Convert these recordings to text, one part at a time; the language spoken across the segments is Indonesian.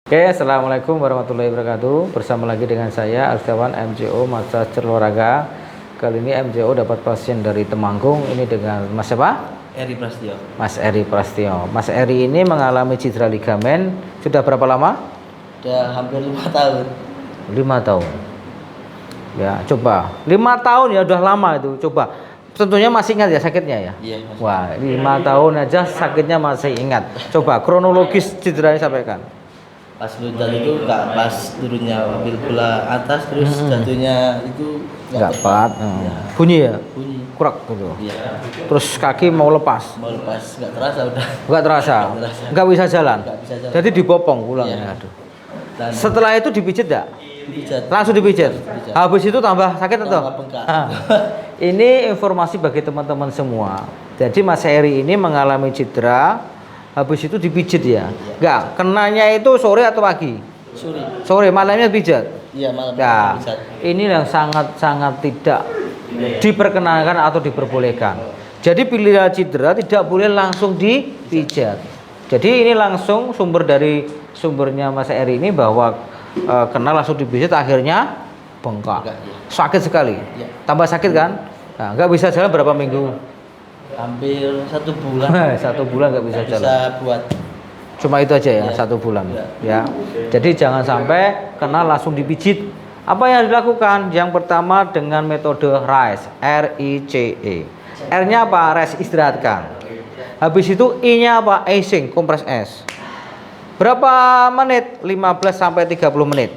Oke, assalamualaikum warahmatullahi wabarakatuh. Bersama lagi dengan saya Artiawan MJO Massage Cerloraga. Kali ini MJO dapat pasien dari Temanggung. Ini dengan Mas siapa? Eri Prastio. Mas Eri Prastio. Mas Eri ini mengalami cedera ligamen sudah berapa lama? Udah hampir 5 tahun. 5 tahun. Ya, coba. 5 tahun ya udah lama itu. Coba. Tentunya masih ingat ya sakitnya ya? Iya. Wah, 5 tahun aja sakitnya masih ingat. Coba kronologis cederanya sampaikan. Pas hujan itu nggak pas turunnya mobil bola atas terus jatuhnya itu Nggak tepat. Ya, Bunyi ya? bunyi. Kurak gitu. Iya. Terus kaki mau lepas. Mau lepas nggak terasa udah. Nggak terasa. Nggak terasa. Nggak bisa jalan. Nggak bisa jalan. Jadi dibopong pulang Iya. ya. Aduh. Dan Setelah itu dipijit nggak? dipijat. Langsung dipijit. Dipijat. Habis itu tambah sakit atau? Tambah bengkak. Ah. Ini informasi bagi teman-teman semua. Jadi Mas Heri ini mengalami cedera, habis itu dipijit ya. Nggak, kenanya itu sore atau pagi? Sore, malamnya pijat. Iya malam Nah, dipijat. ini yang sangat-sangat tidak diperkenankan atau diperbolehkan. Jadi bila cedera tidak boleh langsung dipijat. Jadi ini langsung sumbernya Mas Eri ini bahwa kena langsung dipijat akhirnya bengkak. Sakit sekali. Iya. Tambah sakit kan? Nah, nggak bisa jalan berapa minggu? Hampir 1 bulan. 1 bulan nggak bisa Nggak jalan. bisa buat. Cuma itu aja ya, Iya. 1 bulan. Iya. Ya. Jadi jangan sampai kena langsung dipijit. Apa yang dilakukan? Yang pertama dengan metode RICE, R-I-C-E. R-nya apa? Rest, istirahatkan. Habis itu I-nya apa? Icing, kompres es. Berapa menit? 15 sampai 30 menit.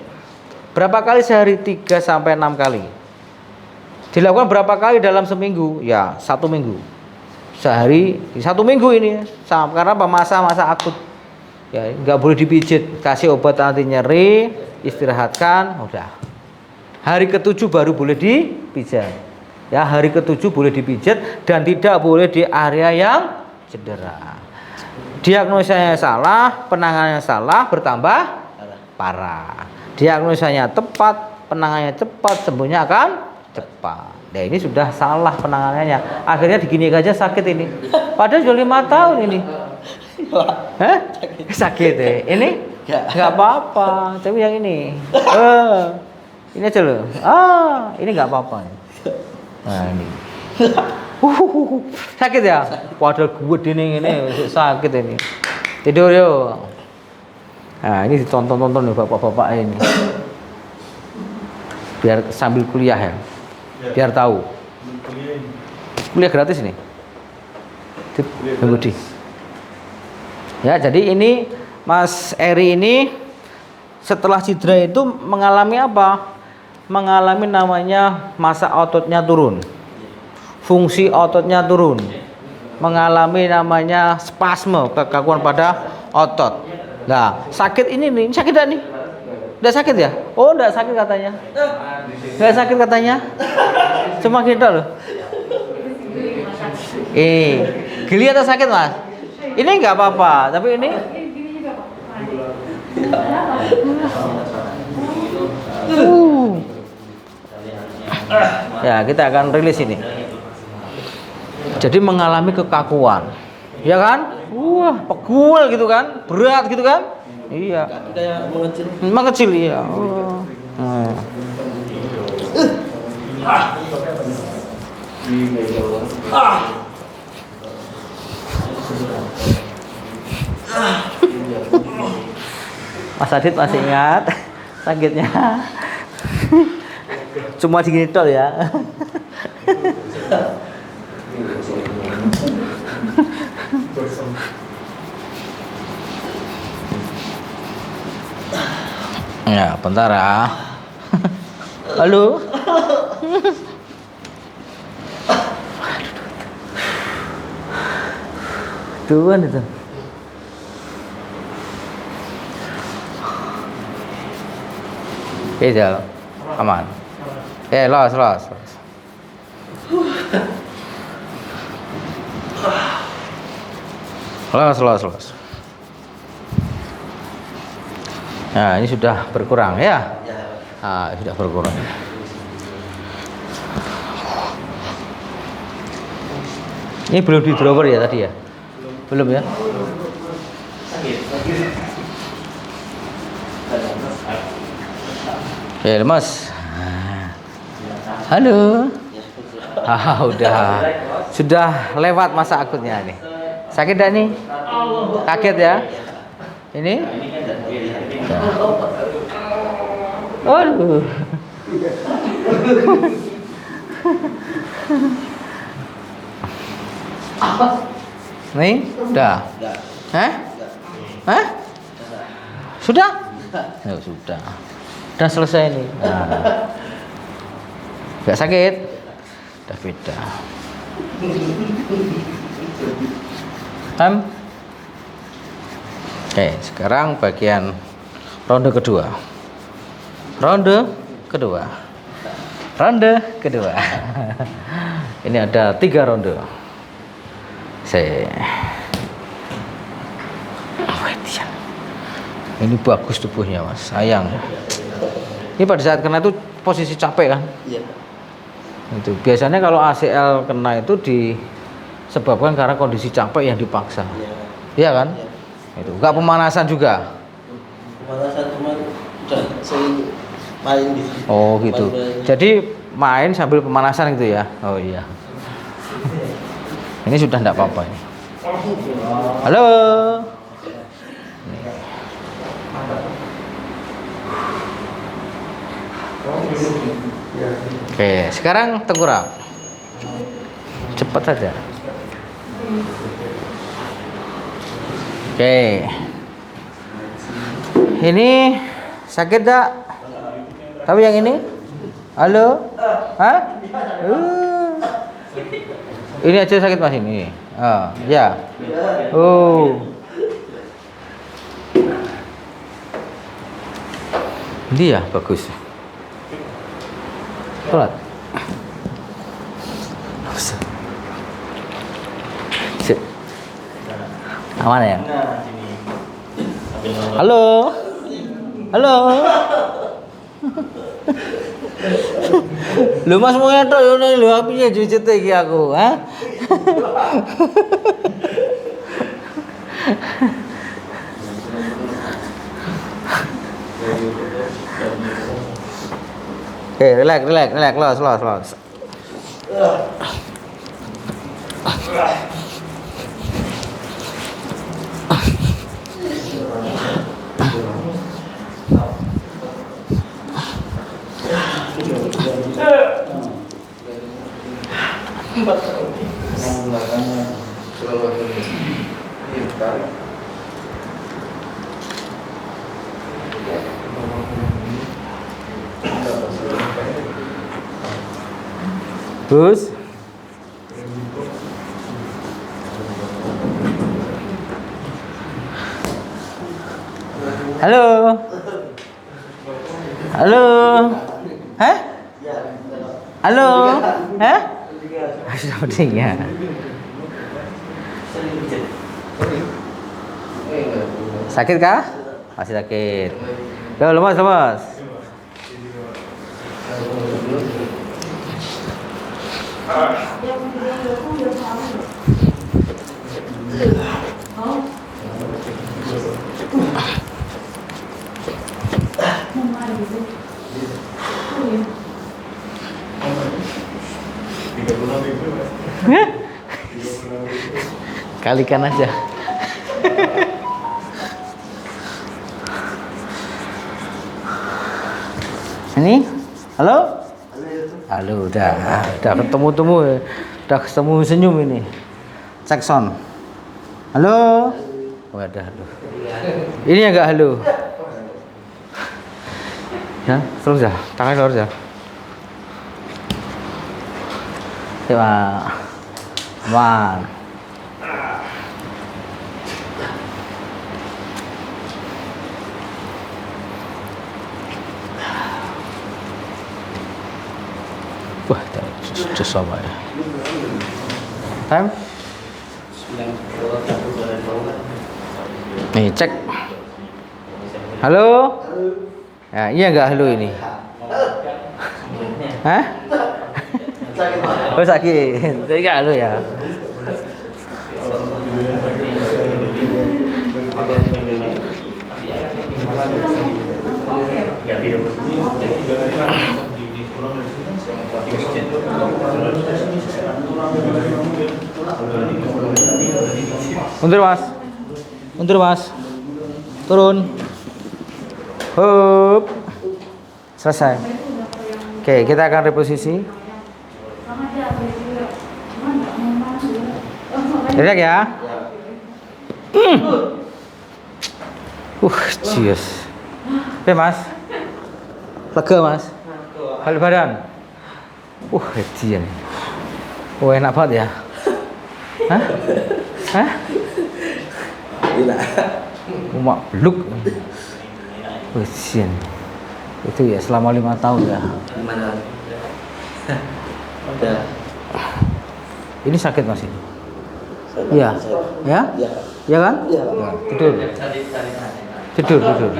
Berapa kali sehari? 3 sampai 6 kali. Dilakukan berapa kali dalam seminggu? Ya, 1 minggu. Sehari 1 minggu ini. Karena apa? Masa-masa akut. Ya, nggak boleh dipijit, kasih obat anti nyeri, istirahatkan, udah. Hari ke-7 baru boleh dipijat. Ya, hari ke-7 boleh dipijat dan tidak boleh di area yang cedera. Diagnosanya salah, penanganannya salah, bertambah parah. Diagnosanya tepat, penanganannya cepat, sembuhnya akan cepat. Nah, ini sudah salah penanganannya. Akhirnya digini aja sakit ini. Padahal sudah 5 tahun ini. Hah? Sakit ya? Ini? Nggak apa-apa. Tapi yang ini. Ini aja loh. Ini nggak apa-apa. Nah ini. Sakit ya? Padahal gue dini ini sakit ini. Tidur yuk. Nah ini ditonton-tonton nih bapak-bapak ini. Biar sambil kuliah ya. Biar tahu. Kuliah gratis nih. Budi. Ya, jadi ini Mas Eri ini setelah cedera itu mengalami apa? Mengalami namanya massa ototnya turun. Fungsi ototnya turun. Mengalami namanya spasme, kekakuan pada otot. Nah, sakit ini nih, sakit enggak nih? Udah sakit ya? Oh, enggak sakit katanya. Enggak sakit katanya. Cuma kita loh. Geli atau sakit, Mas? Ini nggak apa-apa, tapi ini ya kita akan rilis ini. Jadi mengalami kekakuan, ya kan? Wah, pegul gitu kan, berat gitu kan? Iya. Kayak mengecil. Mengecil iya. Oh. Mas Adit masih ingat sakitnya? Cuma digini tol ya. Ya, bentar ya. Halo. Tuhan itu. Jalan aman. Los. Los. Nah, ini sudah berkurang ya. Nah, sudah berkurang. Ini belum di drawer ya tadi ya? Belum ya? Oke, lemas. Halo. Udah. Sudah lewat masa akutnya nih. Sakit enggak nih? Kaget ya? Ini? Aduh. Nih, udah. Hah? Hah? Sudah? Oh, sudah. Udah selesai nih. Nah. Gak sakit? Udah beda. Oke, sekarang bagian ronde kedua. Ronde kedua. Ronde kedua. Ini ada 3 ronde. Ini bagus tubuhnya, Mas. Sayang. Ini pada saat kena itu posisi capek kan? Iya. Itu biasanya kalau ACL kena itu disebabkan karena kondisi capek yang dipaksa. Iya. Iya kan? Iya. Itu enggak pemanasan juga. Pemanasan cuma udah sering main di sini. Oh gitu. Jadi main sambil pemanasan gitu ya. Oh iya. Ini sudah enggak apa-apa ini. Halo. Oke, sekarang tengkurap. Cepat saja. Oke. Ini sakit tak? Tapi yang ini? Halo? Hah? Ini aja sakit Mas ini. Ya. Oh. Dia bagus. Sholat. Aman ya? Halo. Halo. Lu Mas mau ngetok yo nek lho apiye jujute iki aku, ha? Oke, relax, los. Gus. Halo. Halo. Hah? Halo. Hah? Sudah pentingnya. Sakit kah? Masih sakit. Yo, lemas. Kalikan aja. Ini, halo? Halo, udah ketemu senyum ini. Cek sound. Halo? Oh, ada halo. Ini agak halo. Ya, terus ya, tangan terus ya. Coba. Aman. Wah, sudah sama ya. Time? Nih, cek. Halo? Ya, iya enggak halo ini? Hah? Oh, sakit. Jadi enggak halo ya? Mundur mas, mundur mas, turun, hup, selesai. Oke, kita akan reposisi. Lihat ya. Cius. Oke mas, lega mas, balik badan. Dia nih. Enak banget ya. Hah? Hah? Gila. Umak beluk. Sian. Itu ya selama 5 tahun ya. Gimana? Udah. Ini sakit mas ini. Iya. Ya? Iya. Ya kan? Iya. Ya, tidur. Tidur.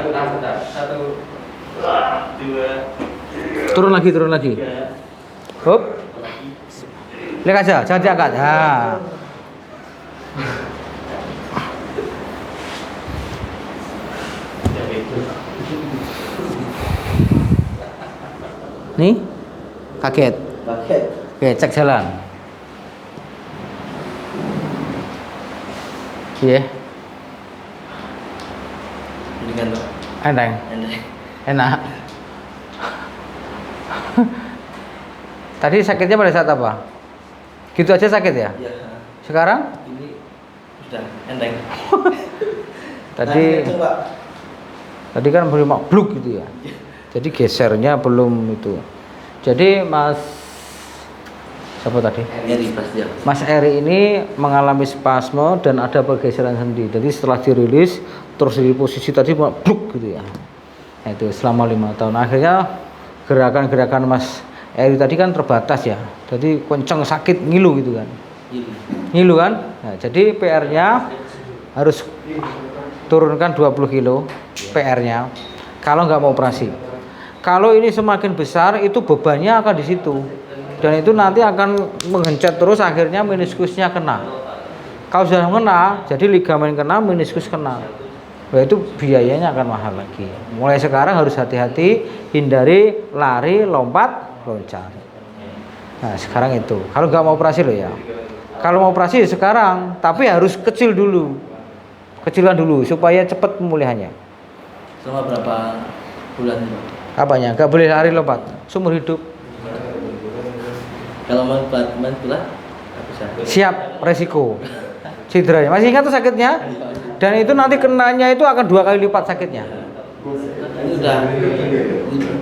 Turun lagi. Hop. Lihat aja, jangan diangkat. Ya. Nih, kaget. Oke, cek jalan. Iya. Mendingan tuh. Enteng. Enak. Tadi sakitnya pada saat apa? Gitu aja sakit ya? Iya. Sekarang? Ini sudah enteng. Tadi kan belum bluk gitu ya. Jadi gesernya belum itu. Jadi Mas siapa tadi? Mas Eri ini mengalami spasme dan ada pergeseran sendi. Jadi setelah dirilis terus di posisi tadi bluk gitu ya. Nah, itu selama 5 tahun. Akhirnya gerakan-gerakan Mas Eri tadi kan terbatas ya. Jadi kenceng sakit ngilu gitu kan. Ngilu kan? Nah, jadi PR-nya harus turunkan 20 kilo PR-nya kalau nggak mau operasi. Kalau ini semakin besar itu bebannya akan di situ dan itu nanti akan menggencet terus akhirnya meniskusnya kena. Kalau sudah kena, jadi ligamen kena, meniskus kena. Nah, itu biayanya akan mahal lagi. Mulai sekarang harus hati-hati, hindari lari, lompat, loncat. Nah sekarang itu. Kalau nggak mau operasi loh ya. Kalau mau operasi sekarang, tapi harus kecil dulu. Kecilan dulu supaya cepat pemulihannya. Selama berapa bulan itu? Apanya? Gak boleh lari lompat seumur hidup. Kalau main bulan bisa? Siap resiko cederanya. Masih ingat tuh sakitnya? Dan itu nanti kenanya itu akan 2 kali lipat sakitnya. Ini udah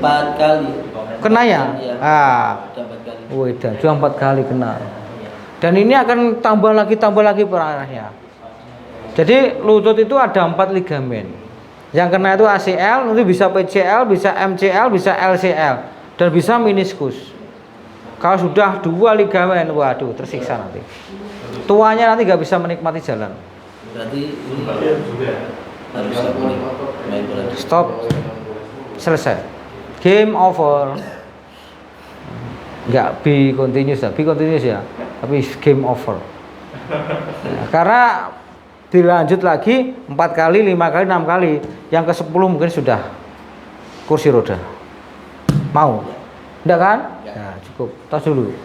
4 kali. Kenanya? Iya. Udah 4 kali kena. Dan ini akan tambah lagi perarahnya. Jadi lutut itu ada 4 ligamen. Yang kena itu ACL, nanti bisa PCL, bisa MCL, bisa LCL, dan bisa meniskus. Kalau sudah 2 ligamen, waduh tersiksa nanti. Tuanya nanti nggak bisa menikmati jalan. Berarti ini harus main bola. Stop. Selesai. Game over. Nggak be continuous ya, tapi game over. Nah, karena dilanjut lagi 4 kali, 5 kali, 6 kali, yang ke-10 mungkin sudah kursi roda. Mau? Enggak kan? Ya, cukup. Tos dulu.